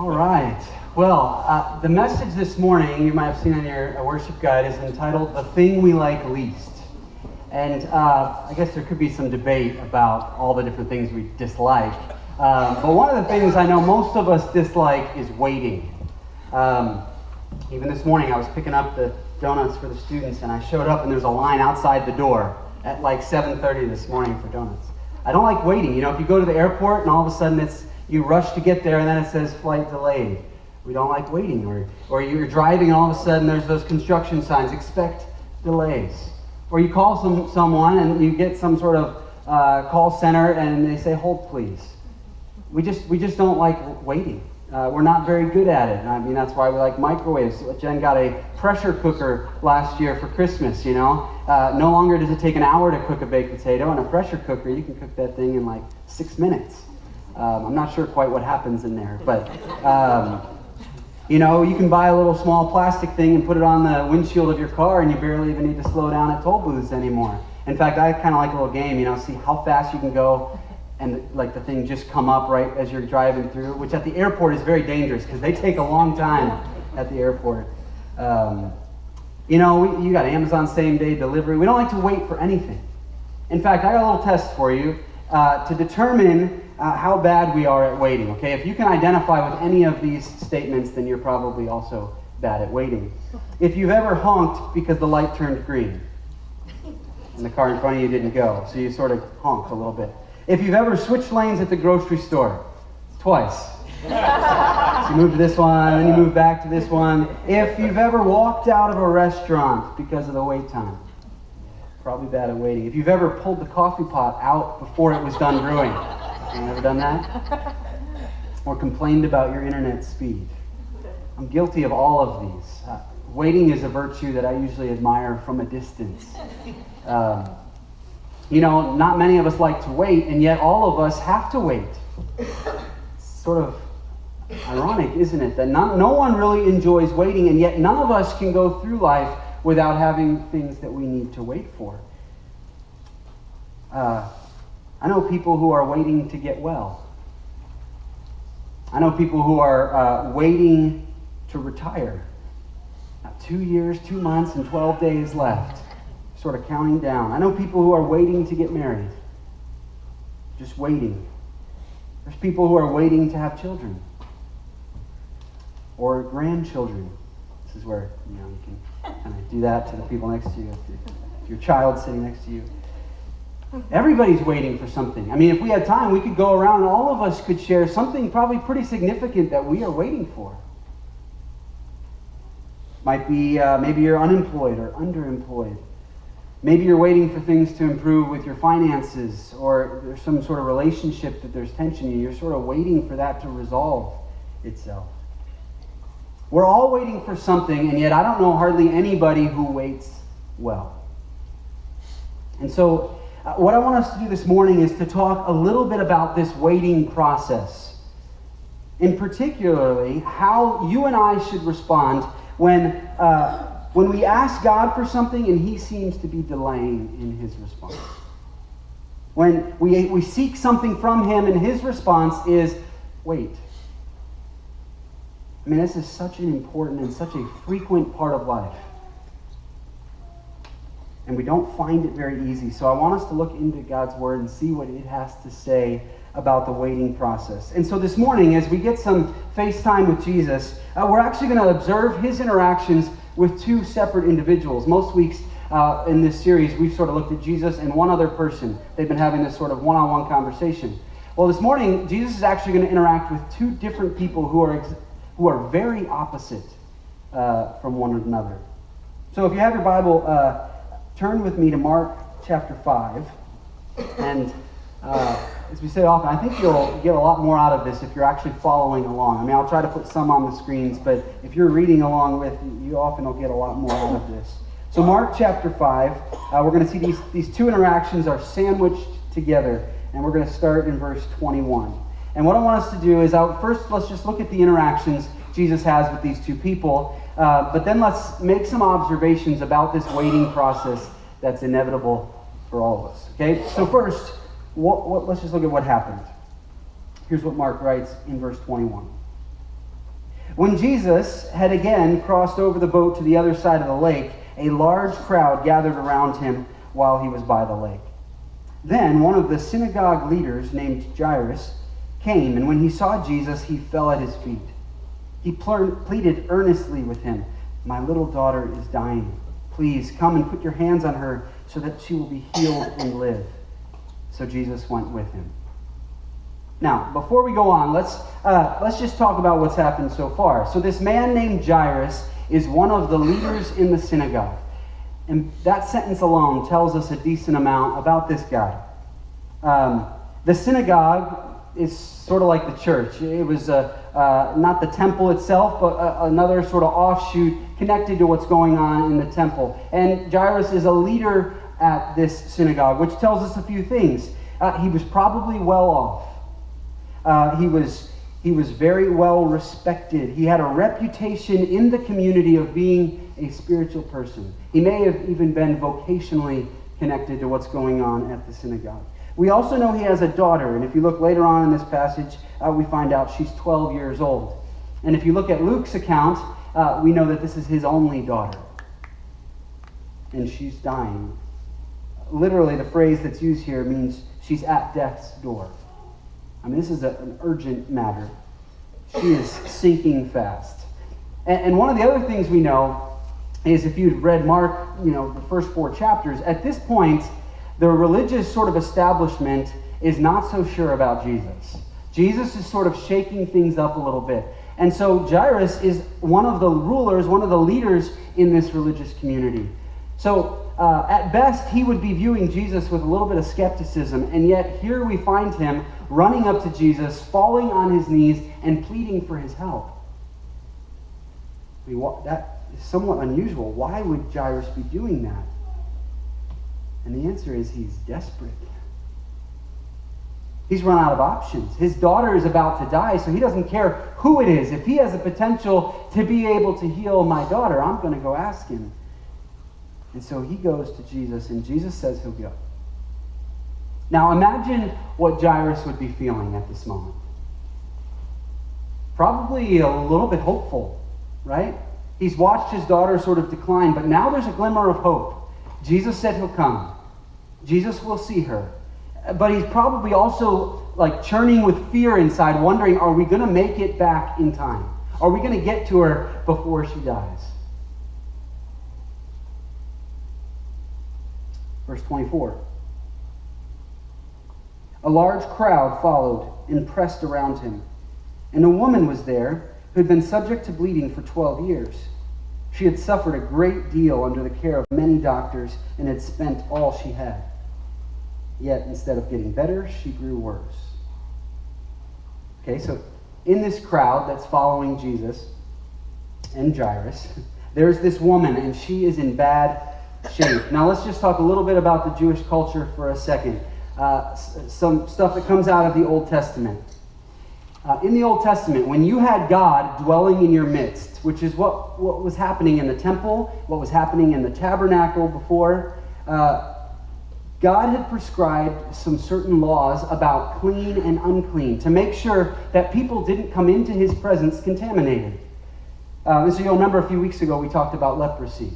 All right. Well, the message this morning, you might have seen on your worship guide, is entitled "The Thing We Like Least." And I guess there could be some debate about all the different things we dislike. But one of the things I know most of us dislike is waiting. Even this morning, I was picking up the donuts for the students, and I showed up, and there's a line outside the door at like 7:30 this morning for donuts. I don't like waiting. You know, if you go to the airport and all of a sudden you rush to get there and then it says flight delayed. We don't like waiting. Or you're driving and all of a sudden there's those construction signs, expect delays. Or you call someone and you get some sort of call center and they say, hold please. We just don't like waiting. We're not very good at it. I mean, that's why we like microwaves. Jen got a pressure cooker last year for Christmas, you know. No longer does it take an hour to cook a baked potato. In a pressure cooker, you can cook that thing in like 6 minutes. I'm not sure quite what happens in there, but, you know, you can buy a little small plastic thing and put it on the windshield of your car and you barely even need to slow down at toll booths anymore. In fact, I kind of like a little game, you know, see how fast you can go and like the thing just come up right as you're driving through, which at the airport is very dangerous because they take a long time at the airport. You know, you got Amazon same-day delivery. We don't like to wait for anything. In fact, I got a little test for you to determine how bad we are at waiting, okay? If you can identify with any of these statements, then you're probably also bad at waiting. If you've ever honked because the light turned green and the car in front of you didn't go, so you sort of honked a little bit. If you've ever switched lanes at the grocery store, twice. So you move to this one, then you move back to this one. If you've ever walked out of a restaurant because of the wait time, probably bad at waiting. If you've ever pulled the coffee pot out before it was done brewing, you ever done that? Or complained about your internet speed? I'm guilty of all of these. Waiting is a virtue that I usually admire from a distance. You know, not many of us like to wait, and yet all of us have to wait. It's sort of ironic, isn't it? That no one really enjoys waiting, and yet none of us can go through life without having things that we need to wait for. I know people who are waiting to get well. I know people who are waiting to retire. Now, 2 years, 2 months, and 12 days left. Sort of counting down. I know people who are waiting to get married. Just waiting. There's people who are waiting to have children. Or grandchildren. This is where, you know, you can kind of do that to the people next to you. If your child's sitting next to you. Everybody's waiting for something. I mean, if we had time, we could go around and all of us could share something probably pretty significant that we are waiting for. Might be, maybe you're unemployed or underemployed. Maybe you're waiting for things to improve with your finances, or there's some sort of relationship that there's tension in. You're sort of waiting for that to resolve itself. We're all waiting for something, and yet I don't know hardly anybody who waits well. And so what I want us to do this morning is to talk a little bit about this waiting process. In particularly, how you and I should respond when we ask God for something and He seems to be delaying in His response. When we seek something from Him and His response is, wait. I mean, this is such an important and such a frequent part of life. And we don't find it very easy. So I want us to look into God's Word and see what it has to say about the waiting process. And so this morning, as we get some face time with Jesus, we're actually going to observe His interactions with two separate individuals. Most weeks in this series, we've sort of looked at Jesus and one other person. They've been having this sort of one-on-one conversation. Well, this morning, Jesus is actually going to interact with two different people who are very opposite from one another. So if you have your Bible, turn with me to Mark chapter 5. And as we say often, I think you'll get a lot more out of this if you're actually following along. I mean, I'll try to put some on the screens, but if you're reading along with, you often will get a lot more out of this. So Mark chapter 5, we're going to see these two interactions are sandwiched together, and we're going to start in verse 21. And what I want us to do is, first let's just look at the interactions Jesus has with these two people, but then let's make some observations about this waiting process that's inevitable for all of us. Okay, so first, let's just look at what happened. Here's what Mark writes in verse 21. When Jesus had again crossed over the boat to the other side of the lake, a large crowd gathered around him while he was by the lake. Then one of the synagogue leaders named Jairus came, and when he saw Jesus, he fell at his feet. He pleaded earnestly with him, "My little daughter is dying. Please come and put your hands on her so that she will be healed and live." So Jesus went with him. Now, before we go on, let's just talk about what's happened so far. So this man named Jairus is one of the leaders in the synagogue. And that sentence alone tells us a decent amount about this guy. The synagogue is sort of like the church. It was not the temple itself, but another sort of offshoot connected to what's going on in the temple. And Jairus is a leader at this synagogue, which tells us a few things. He was probably well off. He was very well respected. He had a reputation in the community of being a spiritual person. He may have even been vocationally connected to what's going on at the synagogue. We also know he has a daughter, and if you look later on in this passage, we find out she's 12 years old. And if you look at Luke's account, we know that this is his only daughter. And she's dying. Literally, the phrase that's used here means she's at death's door. I mean, this is an urgent matter. She is sinking fast. And one of the other things we know is, if you've read Mark, the first 4 chapters, at this point, the religious sort of establishment is not so sure about Jesus. Jesus is sort of shaking things up a little bit. And so Jairus is one of the rulers, one of the leaders in this religious community. So at best, he would be viewing Jesus with a little bit of skepticism. And yet here we find him running up to Jesus, falling on his knees, and pleading for his help. I mean, that is somewhat unusual. Why would Jairus be doing that? And the answer is he's desperate. He's run out of options. His daughter is about to die, so he doesn't care who it is. If he has the potential to be able to heal my daughter, I'm going to go ask him. And so he goes to Jesus, and Jesus says he'll go. Now imagine what Jairus would be feeling at this moment. Probably a little bit hopeful, right? He's watched his daughter sort of decline, but now there's a glimmer of hope. Jesus said he'll come. Jesus will see her. But he's probably also like churning with fear inside, wondering, are we going to make it back in time? Are we going to get to her before she dies? Verse 24. A large crowd followed and pressed around him. And a woman was there who had been subject to bleeding for 12 years. She had suffered a great deal under the care of many doctors and had spent all she had. Yet, instead of getting better, she grew worse. Okay, so in this crowd that's following Jesus and Jairus, there's this woman, and she is in bad shape. Now, let's just talk a little bit about the Jewish culture for a second. Some stuff that comes out of the Old Testament. In the Old Testament, when you had God dwelling in your midst, which is what was happening in the temple, what was happening in the tabernacle before, God had prescribed some certain laws about clean and unclean to make sure that people didn't come into his presence contaminated. So you'll remember a few weeks ago we talked about leprosy.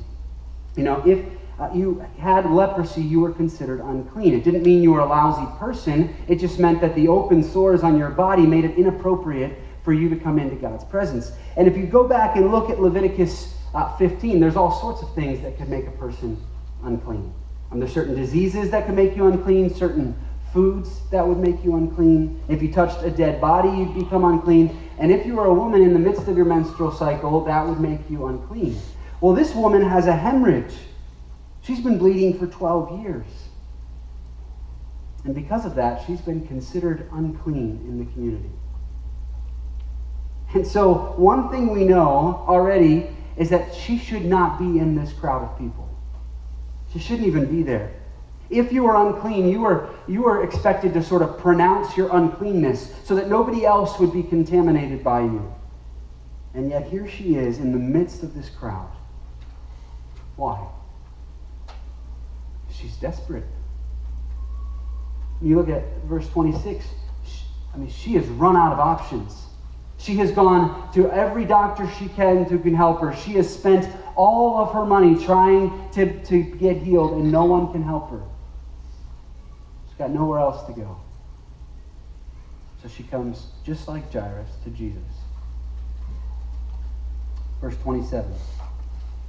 If you had leprosy, you were considered unclean. It didn't mean you were a lousy person. It just meant that the open sores on your body made it inappropriate for you to come into God's presence. And if you go back and look at Leviticus 15, there's all sorts of things that could make a person unclean. There's certain diseases that could make you unclean, certain foods that would make you unclean. If you touched a dead body, you'd become unclean. And if you were a woman in the midst of your menstrual cycle, that would make you unclean. Well, this woman has a hemorrhage. She's been bleeding for 12 years. And because of that, she's been considered unclean in the community. And so one thing we know already is that she should not be in this crowd of people. She shouldn't even be there. If you were unclean, you were expected to sort of pronounce your uncleanness so that nobody else would be contaminated by you. And yet here she is in the midst of this crowd. Why? She's desperate. You look at verse 26. She has run out of options. She has gone to every doctor she can who can help her. She has spent all of her money trying to get healed, and no one can help her. She's got nowhere else to go. So she comes, just like Jairus, to Jesus. Verse 27.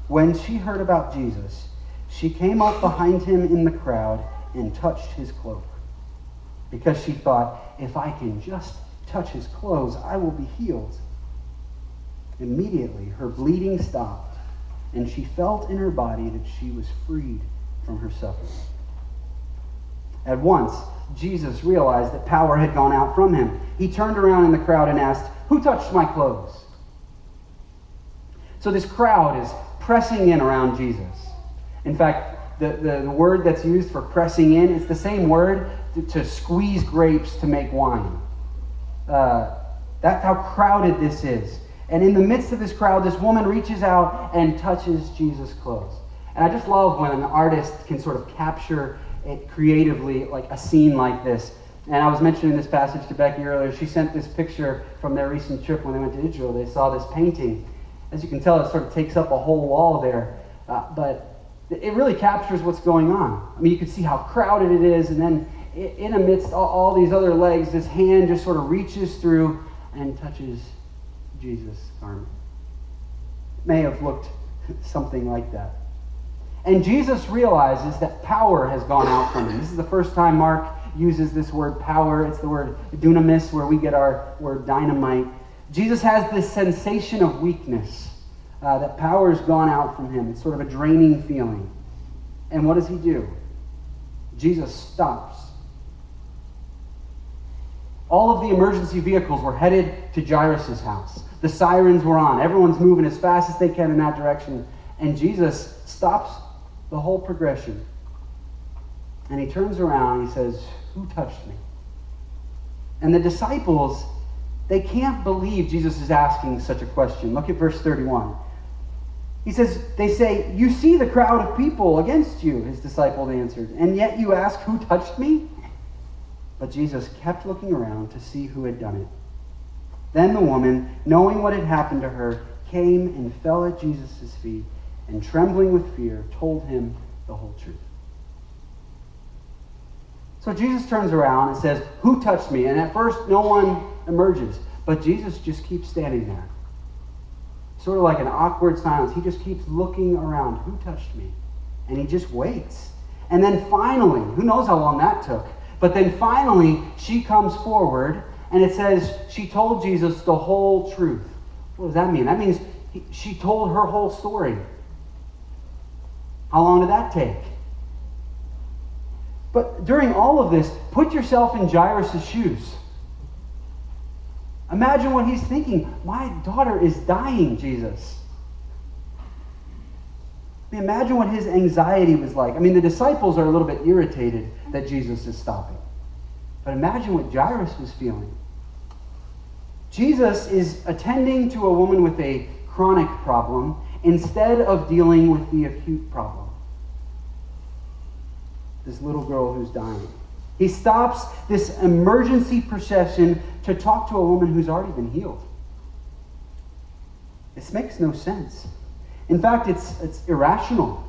When she heard about Jesus, she came up behind him in the crowd and touched his cloak, because she thought, if I can just touch his clothes, I will be healed. Immediately, her bleeding stopped, and she felt in her body that she was freed from her suffering. At once, Jesus realized that power had gone out from him. He turned around in the crowd and asked, "Who touched my clothes?" So this crowd is pressing in around Jesus. In fact, the word that's used for pressing in is the same word to squeeze grapes to make wine. That's how crowded this is. And in the midst of this crowd, this woman reaches out and touches Jesus' clothes. And I just love when an artist can sort of capture it creatively, like a scene like this. And I was mentioning this passage to Becky earlier. She sent this picture from their recent trip when they went to Israel. They saw this painting. As you can tell, it sort of takes up a whole wall there. But it really captures what's going on. I mean, you can see how crowded it is, and then in amidst all these other legs, this hand just sort of reaches through and touches Jesus' garment. It may have looked something like that. And Jesus realizes that power has gone out from him. This is the first time Mark uses this word power. It's the word dunamis, where we get our word dynamite. Jesus has this sensation of weakness, that power has gone out from him. It's sort of a draining feeling. And what does he do? Jesus stops. All of the emergency vehicles were headed to Jairus' house. The sirens were on. Everyone's moving as fast as they can in that direction. And Jesus stops the whole progression. And he turns around and he says, "Who touched me?" And the disciples, they can't believe Jesus is asking such a question. Look at verse 31. He says, they say, "You see the crowd of people against you," his disciples answered, "and yet you ask, 'Who touched me?'" But Jesus kept looking around to see who had done it. Then the woman, knowing what had happened to her, came and fell at Jesus' feet, and trembling with fear, told him the whole truth. So Jesus turns around and says, "Who touched me?" And at first, no one emerges. But Jesus just keeps standing there. Sort of like an awkward silence. He just keeps looking around. "Who touched me?" And he just waits. And then finally, who knows how long that took, but then finally, she comes forward, and it says she told Jesus the whole truth. What does that mean? That means she told her whole story. How long did that take? But during all of this, put yourself in Jairus' shoes. Imagine what he's thinking. My daughter is dying, Jesus. Imagine what his anxiety was like. I mean, the disciples are a little bit irritated that Jesus is stopping. But imagine what Jairus was feeling. Jesus is attending to a woman with a chronic problem instead of dealing with the acute problem. This little girl who's dying. He stops this emergency procession to talk to a woman who's already been healed. This makes no sense. In fact, it's irrational.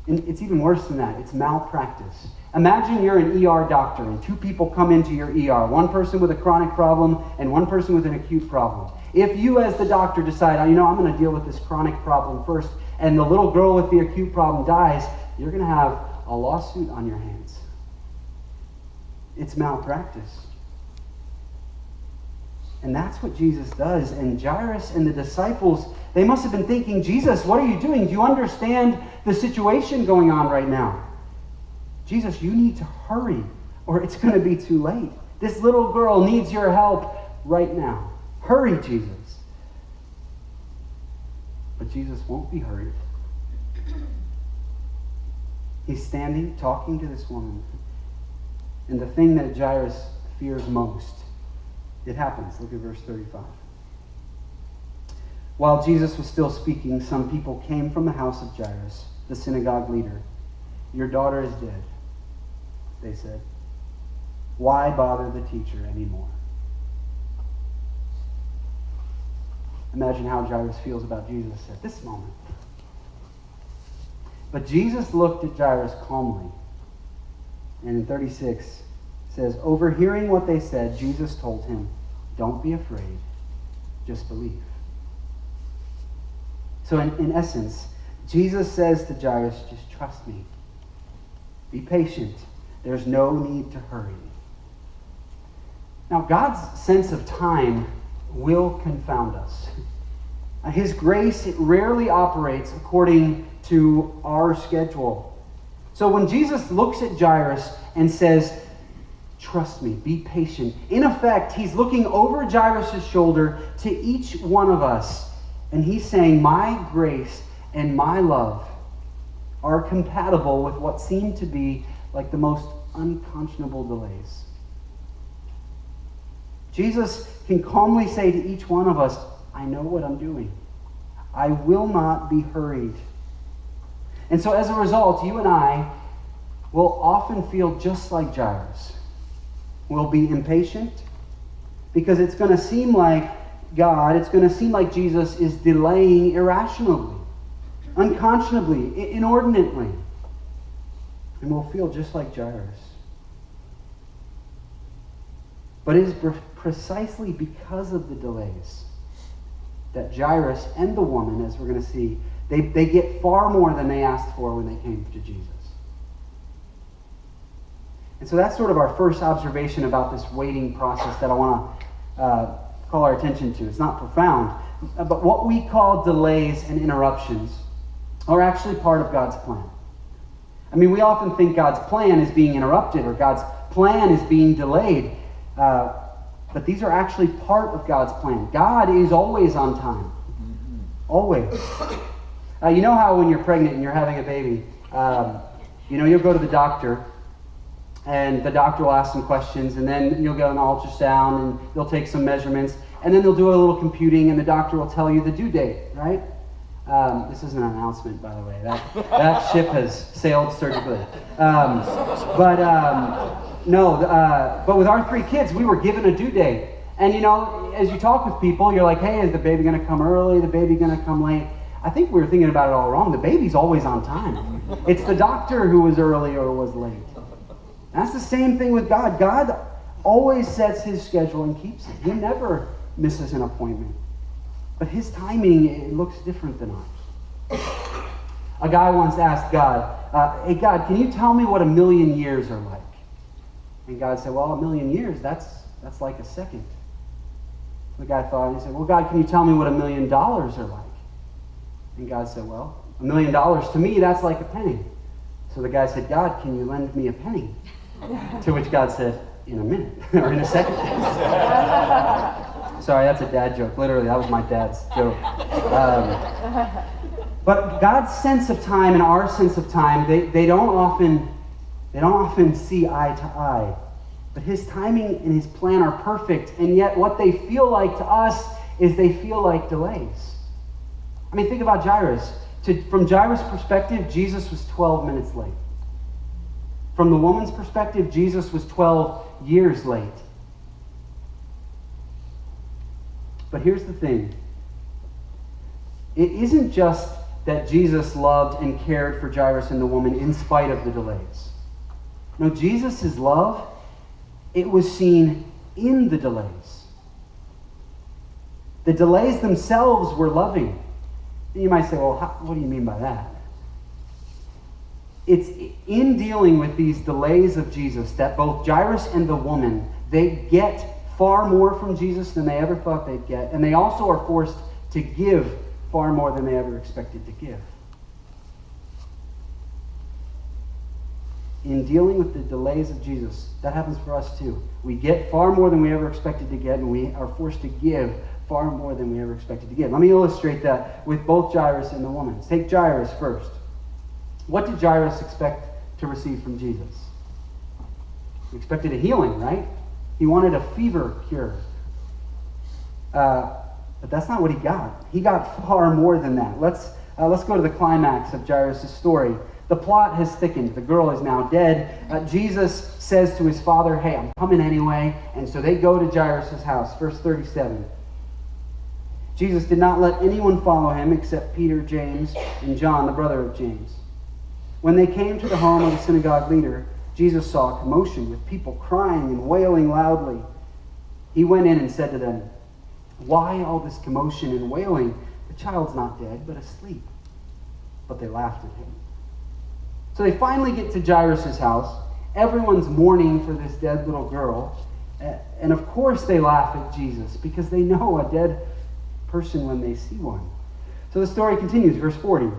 And it's even worse than that. It's malpractice. Imagine you're an ER doctor and two people come into your ER. One person with a chronic problem and one person with an acute problem. If you as the doctor decide, I'm going to deal with this chronic problem first, and the little girl with the acute problem dies, you're going to have a lawsuit on your hands. It's malpractice. And that's what Jesus does. And Jairus and the disciples, they must have been thinking, "Jesus, what are you doing? Do you understand the situation going on right now? Jesus, you need to hurry or it's going to be too late. This little girl needs your help right now. Hurry, Jesus." But Jesus won't be hurried. He's standing, talking to this woman. And the thing that Jairus fears most, it happens. Look at verse 35. While Jesus was still speaking, some people came from the house of Jairus, the synagogue leader. "Your daughter is dead," they said. "Why bother the teacher anymore?" Imagine how Jairus feels about Jesus at this moment. But Jesus looked at Jairus calmly. And in 36, it says, overhearing what they said, Jesus told him, don't be afraid, just believe. So in essence, Jesus says to Jairus, just trust me. Be patient. There's no need to hurry. Now, God's sense of time will confound us. His grace, it rarely operates according to our schedule. So when Jesus looks at Jairus and says, trust me, be patient, in effect, he's looking over Jairus' shoulder to each one of us, and he's saying, my grace and my love are compatible with what seem to be like the most unconscionable delays. Jesus can calmly say to each one of us, I know what I'm doing. I will not be hurried. And so as a result, you and I will often feel just like Jairus. We'll be impatient because it's going to seem like God, it's going to seem like Jesus is delaying irrationally, unconscionably, inordinately. And we'll feel just like Jairus. But it is precisely because of the delays that Jairus and the woman, as we're going to see, they get far more than they asked for when they came to Jesus. And so that's sort of our first observation about this waiting process that I want to call our attention to. It's not profound, but what we call delays and interruptions are actually part of God's plan. I mean, we often think God's plan is being interrupted or God's plan is being delayed. But these are actually part of God's plan. God is always on time. Always. You know how when you're pregnant and you're having a baby, you'll go to the doctor, and the doctor will ask some questions, and then you'll get an ultrasound, and they'll take some measurements, and then they'll do a little computing, and the doctor will tell you the due date, right? This isn't an announcement, by the way. That ship has sailed surgically. But with our 3 kids, we were given a due date. And as you talk with people, you're like, hey, is the baby going to come early? The baby going to come late? I think we were thinking about it all wrong. The baby's always on time. It's the doctor who was early or was late. That's the same thing with God. God always sets his schedule and keeps it. He never misses an appointment. But his timing, it looks different than ours. A guy once asked God, hey, God, can you tell me what 1,000,000 years are like? And God said, well, 1,000,000 years, that's like a second. The guy thought, and he said, well, God, can you tell me what $1,000,000 are like? And God said, well, $1,000,000 to me, that's like a penny. So the guy said, God, can you lend me a penny? To which God said, in a minute, or in a second. Sorry, that's a dad joke. Literally, that was my dad's joke. But God's sense of time and our sense of time, they don't often see eye to eye. But his timing and his plan are perfect, and yet what they feel like to us is they feel like delays. I mean, think about Jairus. From Jairus' perspective, Jesus was 12 minutes late. From the woman's perspective, Jesus was 12 years late. But here's the thing. It isn't just that Jesus loved and cared for Jairus and the woman in spite of the delays. No, Jesus' love, it was seen in the delays. The delays themselves were loving. And you might say, well, what do you mean by that? It's in dealing with these delays of Jesus that both Jairus and the woman, they get far more from Jesus than they ever thought they'd get. And they also are forced to give far more than they ever expected to give. In dealing with the delays of Jesus, that happens for us too. We get far more than we ever expected to get, and we are forced to give far more than we ever expected to give. Let me illustrate that with both Jairus and the woman. Let's take Jairus first. What did Jairus expect to receive from Jesus? He expected a healing, right? He wanted a fever cure. But that's not what he got. He got far more than that. Let's go to the climax of Jairus' story. The plot has thickened. The girl is now dead. Jesus says to his father, hey, I'm coming anyway. And so they go to Jairus' house. Verse 37. Jesus did not let anyone follow him except Peter, James, and John, the brother of James. When they came to the home of the synagogue leader, Jesus saw a commotion with people crying and wailing loudly. He went in and said to them, "Why all this commotion and wailing? The child's not dead, but asleep." But they laughed at him. So they finally get to Jairus' house. Everyone's mourning for this dead little girl. And of course they laugh at Jesus because they know a dead person when they see one. So the story continues, verse 40.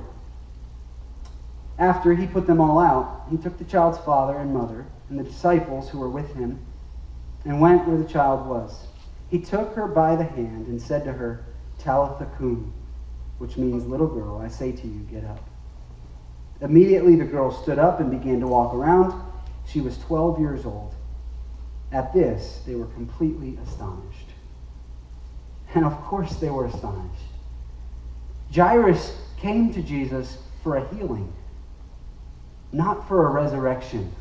After he put them all out, he took the child's father and mother and the disciples who were with him and went where the child was. He took her by the hand and said to her, "Talitha cum," which means, "Little girl, I say to you, get up." Immediately the girl stood up and began to walk around. She was 12 years old. At this, they were completely astonished. And of course they were astonished. Jairus came to Jesus for a healing, not for a resurrection.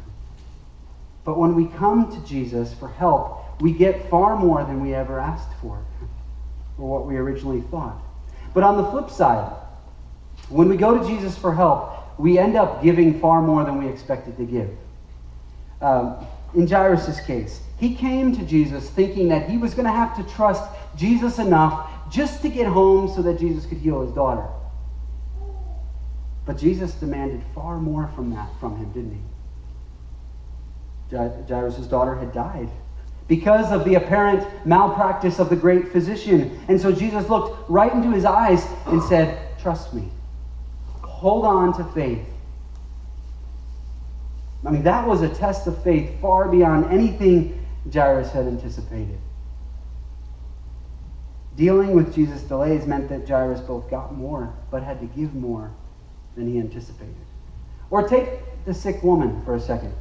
But when we come to Jesus for help, we get far more than we ever asked for, or what we originally thought. But on the flip side, when we go to Jesus for help, we end up giving far more than we expected to give. In Jairus' case, he came to Jesus thinking that he was going to have to trust Jesus enough just to get home so that Jesus could heal his daughter. But Jesus demanded far more from him, didn't he? Jairus' daughter had died because of the apparent malpractice of the great physician. And so Jesus looked right into his eyes and said, "Trust me. Hold on to faith." I mean, that was a test of faith far beyond anything Jairus had anticipated. Dealing with Jesus' delays meant that Jairus both got more, but had to give more than he anticipated. Or take the sick woman for a second.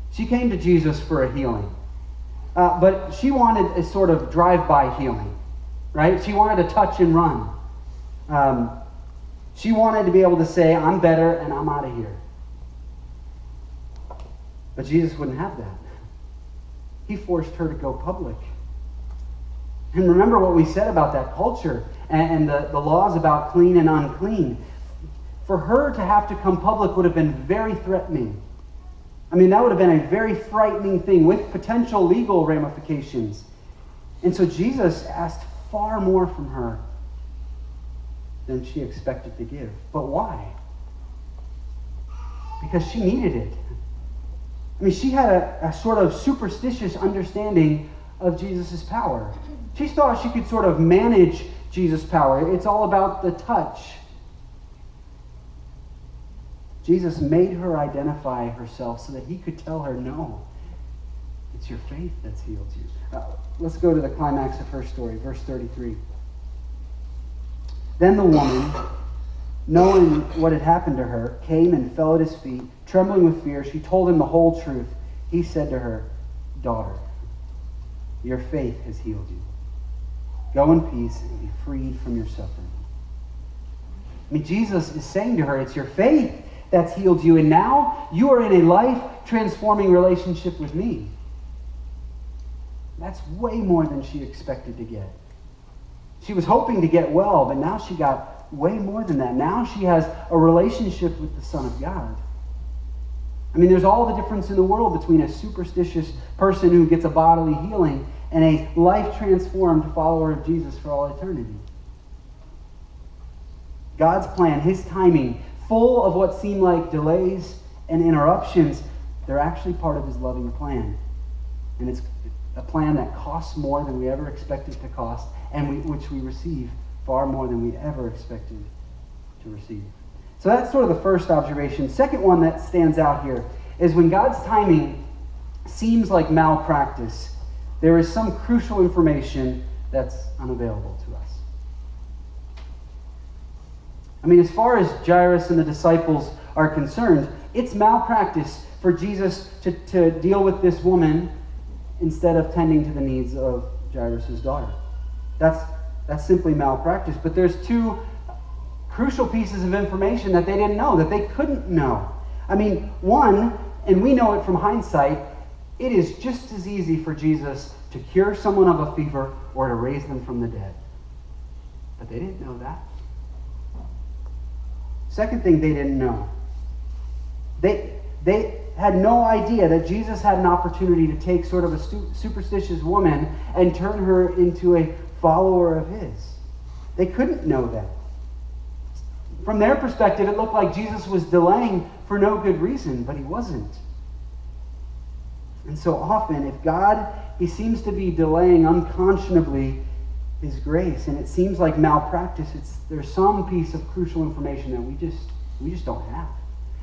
She came to Jesus for a healing, but she wanted a sort of drive-by healing, right? She wanted to touch and run. She wanted to be able to say, "I'm better and I'm out of here." But Jesus wouldn't have that. He forced her to go public. And remember what we said about that culture and the laws about clean and unclean. For her to have to come public would have been very threatening. I mean, that would have been a very frightening thing with potential legal ramifications. And so Jesus asked far more from her than she expected to give. But why? Because she needed it. I mean, she had a sort of superstitious understanding of Jesus' power. She thought she could sort of manage Jesus' power. It's all about the touch. Jesus made her identify herself so that he could tell her, "No, it's your faith that's healed you." Let's go to the climax of her story, verse 33. Then the woman, knowing what had happened to her, came and fell at his feet. Trembling with fear, she told him the whole truth. He said to her, "Daughter, your faith has healed you. Go in peace and be freed from your suffering." I mean, Jesus is saying to her, it's your faith that's healed you, and now you are in a life-transforming relationship with me. That's way more than she expected to get. She was hoping to get well, but now she got way more than that. Now she has a relationship with the Son of God. I mean, there's all the difference in the world between a superstitious person who gets a bodily healing and a life-transformed follower of Jesus for all eternity. God's plan, his timing, full of what seem like delays and interruptions, they're actually part of his loving plan. And it's a plan that costs more than we ever expected to cost, and which we receive far more than we ever expected to receive. So that's sort of the first observation. Second one that stands out here is when God's timing seems like malpractice, there is some crucial information that's unavailable to us. I mean, as far as Jairus and the disciples are concerned, it's malpractice for Jesus to deal with this woman instead of tending to the needs of Jairus' daughter. That's simply malpractice. But there's two crucial pieces of information that they didn't know, that they couldn't know. I mean, one, and we know it from hindsight, it is just as easy for Jesus to cure someone of a fever or to raise them from the dead. But they didn't know that. Second thing they didn't know. They had no idea that Jesus had an opportunity to take sort of a superstitious woman and turn her into a follower of his. They couldn't know that. From their perspective, it looked like Jesus was delaying for no good reason, but he wasn't. And so often, if God, he seems to be delaying unconscionably his grace, and it seems like malpractice, there's some piece of crucial information that we just don't have.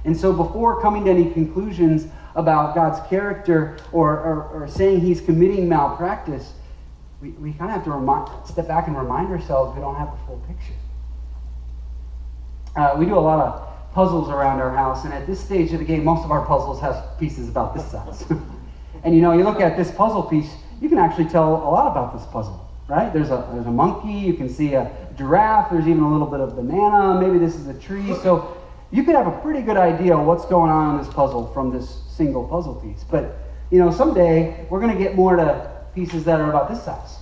And so before coming to any conclusions about God's character or saying he's committing malpractice, we kind of have to step back and remind ourselves we don't have the full picture. We do a lot of puzzles around our house, and at this stage of the game, most of our puzzles have pieces about this size. And you look at this puzzle piece, you can actually tell a lot about this puzzle, right? There's a monkey, you can see a giraffe, there's even a little bit of banana, maybe this is a tree. So you could have a pretty good idea of what's going on in this puzzle from this single puzzle piece. But, someday we're going to get more to pieces that are about this size,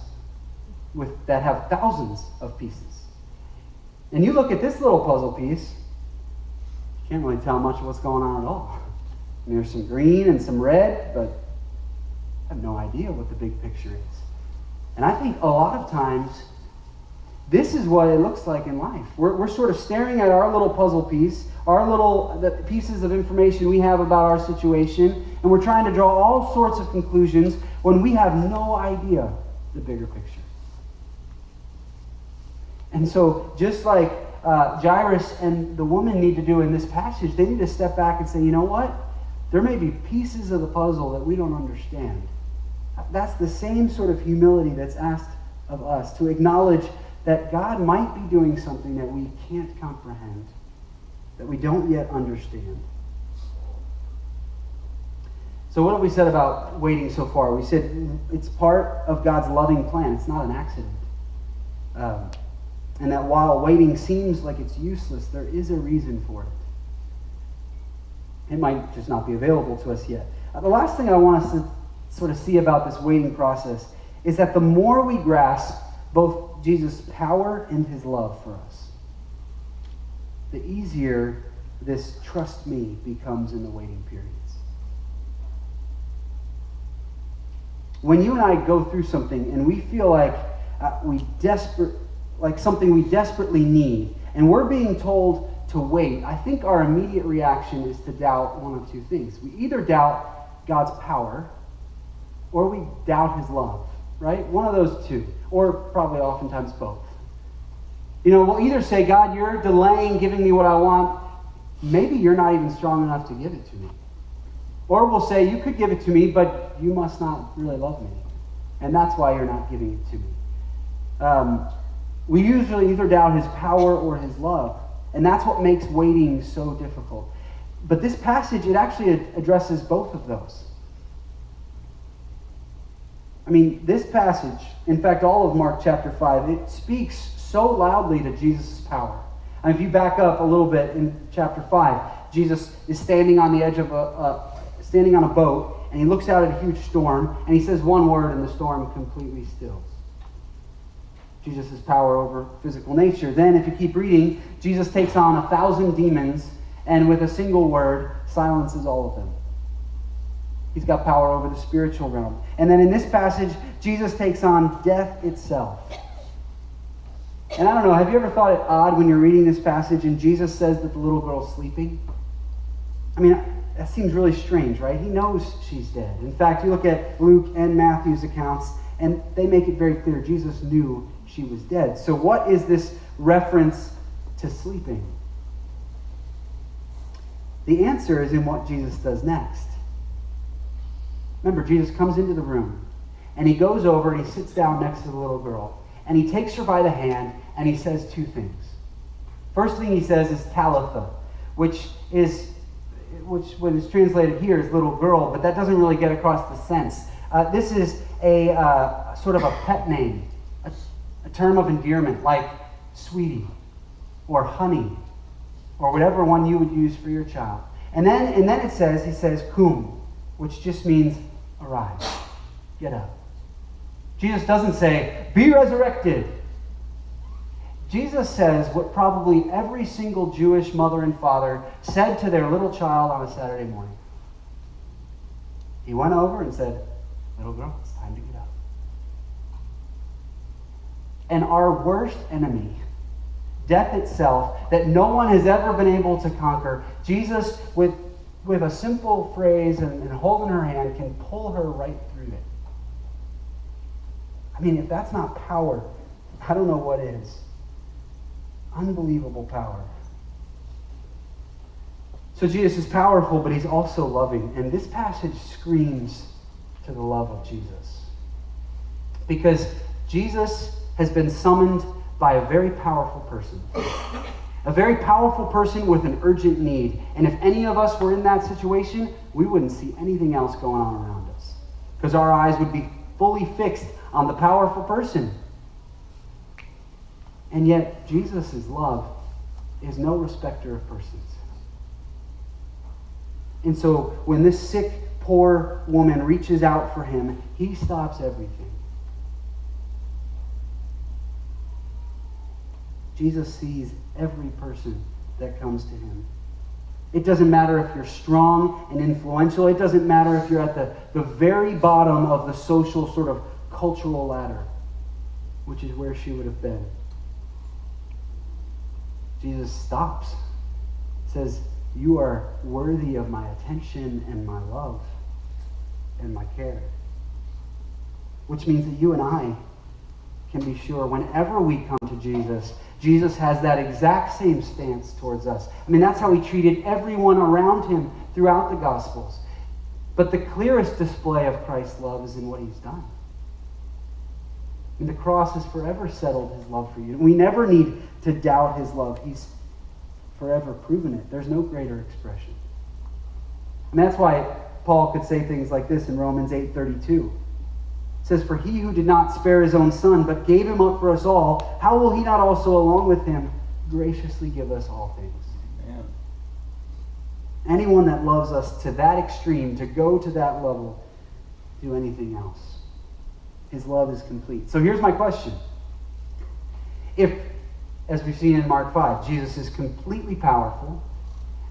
that have thousands of pieces. And you look at this little puzzle piece, you can't really tell much of what's going on at all. And there's some green and some red, but I have no idea what the big picture is. And I think a lot of times, this is what it looks like in life. We're sort of staring at our little puzzle piece, the pieces of information we have about our situation, and we're trying to draw all sorts of conclusions when we have no idea the bigger picture. And so, just like Jairus and the woman need to do in this passage, they need to step back and say, you know what? There may be pieces of the puzzle that we don't understand. That's the same sort of humility that's asked of us, to acknowledge that God might be doing something that we can't comprehend, that we don't yet understand. So what have we said about waiting so far? We said it's part of God's loving plan. It's not an accident. And that while waiting seems like it's useless, there is a reason for it. It might just not be available to us yet. The last thing I want us to sort of see about this waiting process is that the more we grasp both Jesus' power and his love for us, the easier this trust me becomes in the waiting periods. When you and I go through something and we feel like something we desperately need, and we're being told to wait, I think our immediate reaction is to doubt one of two things. We either doubt God's power or we doubt his love, right? One of those two, or probably oftentimes both. We'll either say, God, you're delaying giving me what I want. Maybe you're not even strong enough to give it to me. Or we'll say, you could give it to me, but you must not really love me. And that's why you're not giving it to me. We usually either doubt his power or his love. And that's what makes waiting so difficult. But this passage, it actually addresses both of those. This passage, in fact, all of Mark chapter 5, it speaks so loudly to Jesus' power. If you back up a little bit in chapter 5, Jesus is standing on the edge of standing on a boat, and he looks out at a huge storm, and he says one word, and the storm completely stills. Jesus' power over physical nature. Then, if you keep reading, Jesus takes on 1,000 demons, and with a single word, silences all of them. He's got power over the spiritual realm. And then in this passage, Jesus takes on death itself. And I don't know, have you ever thought it odd when you're reading this passage and Jesus says that the little girl's sleeping? That seems really strange, right? He knows she's dead. In fact, you look at Luke and Matthew's accounts, and they make it very clear Jesus knew she was dead. So what is this reference to sleeping? The answer is in what Jesus does next. Remember, Jesus comes into the room, and he goes over and he sits down next to the little girl, and he takes her by the hand, and he says two things. First thing he says is Talitha, which when it's translated here is little girl, but that doesn't really get across the sense. This is a sort of a pet name, a term of endearment, like sweetie, or honey, or whatever one you would use for your child. And then he says cum, which just means arise, get up. Jesus doesn't say, be resurrected. Jesus says what probably every single Jewish mother and father said to their little child on a Saturday morning. He went over and said, "Little girl, it's time to get up." And our worst enemy, death itself, that no one has ever been able to conquer, Jesus, with a simple phrase and holding her hand, can pull her right through it. I mean, if that's not power, I don't know what is. Unbelievable power. So Jesus is powerful, but he's also loving. And this passage screams to the love of Jesus. Because Jesus has been summoned by a very powerful person. A very powerful person with an urgent need. And if any of us were in that situation, we wouldn't see anything else going on around us. Because our eyes would be fully fixed on the powerful person. And yet, Jesus' love is no respecter of persons. And so, when this sick, poor woman reaches out for him, he stops everything. Jesus sees every person that comes to him. It doesn't matter if you're strong and influential. It doesn't matter if you're at the very bottom of the social sort of cultural ladder, which is where she would have been. Jesus stops, says, "You are worthy of my attention and my love and my care." Which means that you and I can be sure whenever we come to Jesus, Jesus has that exact same stance towards us. I mean, that's how he treated everyone around him throughout the Gospels. But the clearest display of Christ's love is in what he's done. And the cross has forever settled his love for you. We never need to doubt his love. He's forever proven it. There's no greater expression. And that's why Paul could say things like this in Romans 8:32. It says, "For he who did not spare his own son, but gave him up for us all, how will he not also along with him graciously give us all things?" Amen. Anyone that loves us to that extreme, to go to that level, do anything else. His love is complete. So here's my question. If, as we've seen in Mark 5, Jesus is completely powerful,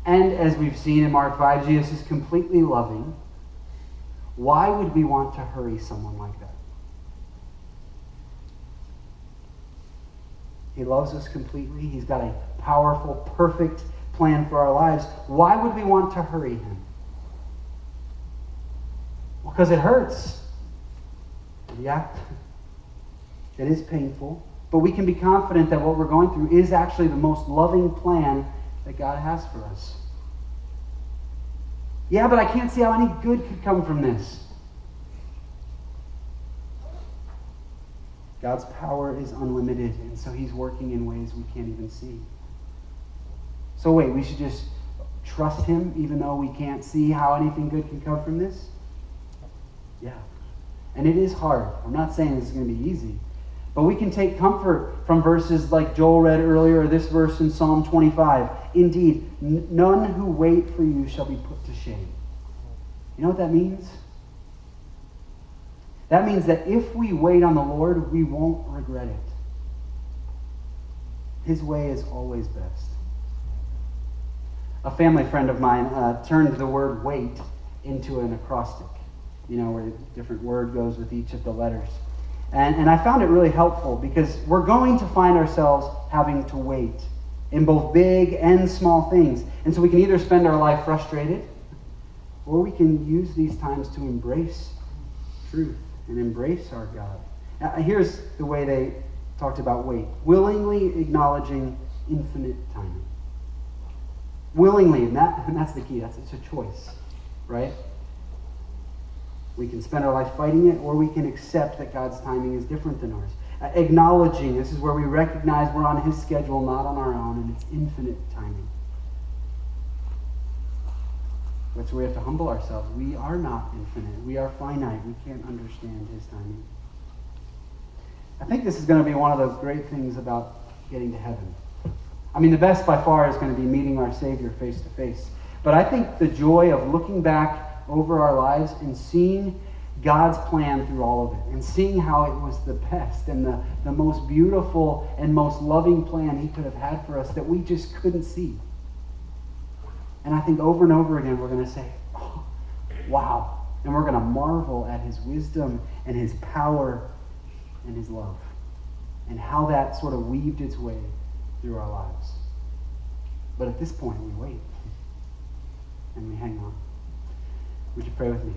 and as we've seen in Mark 5, Jesus is completely loving, why would we want to hurry someone like that? He loves us completely. He's got a powerful, perfect plan for our lives. Why would we want to hurry him? Well, because it hurts. Yeah, it is painful, but we can be confident that what we're going through is actually the most loving plan that God has for us. Yeah, but I can't see how any good could come from this. God's power is unlimited, and so he's working in ways we can't even see. So wait, we should just trust him even though we can't see how anything good can come from this? Yeah. And it is hard. I'm not saying this is going to be easy. But we can take comfort from verses like Joel read earlier, or this verse in Psalm 25. "Indeed, none who wait for you shall be put to shame." You know what that means? That means that if we wait on the Lord, we won't regret it. His way is always best. A family friend of mine turned the word wait into an acrostic. You know, where a different word goes with each of the letters. And I found it really helpful because we're going to find ourselves having to wait in both big and small things. And so we can either spend our life frustrated, or we can use these times to embrace truth and embrace our God. Now, here's the way they talked about wait. Willingly acknowledging infinite timing. Willingly, and that's the key. It's a choice, right? We can spend our life fighting it, or we can accept that God's timing is different than ours. Acknowledging, this is where we recognize we're on his schedule, not on our own, and it's infinite timing. That's where we have to humble ourselves. We are not infinite. We are finite. We can't understand his timing. I think this is going to be one of the great things about getting to heaven. I mean, the best by far is going to be meeting our Savior face to face. But I think the joy of looking back over our lives and seeing God's plan through all of it and seeing how it was the best and the most beautiful and most loving plan he could have had for us that we just couldn't see. And I think over and over again we're going to say, oh, wow. And we're going to marvel at his wisdom and his power and his love and how that sort of weaved its way through our lives. But at this point we wait and we hang on. Would you pray with me?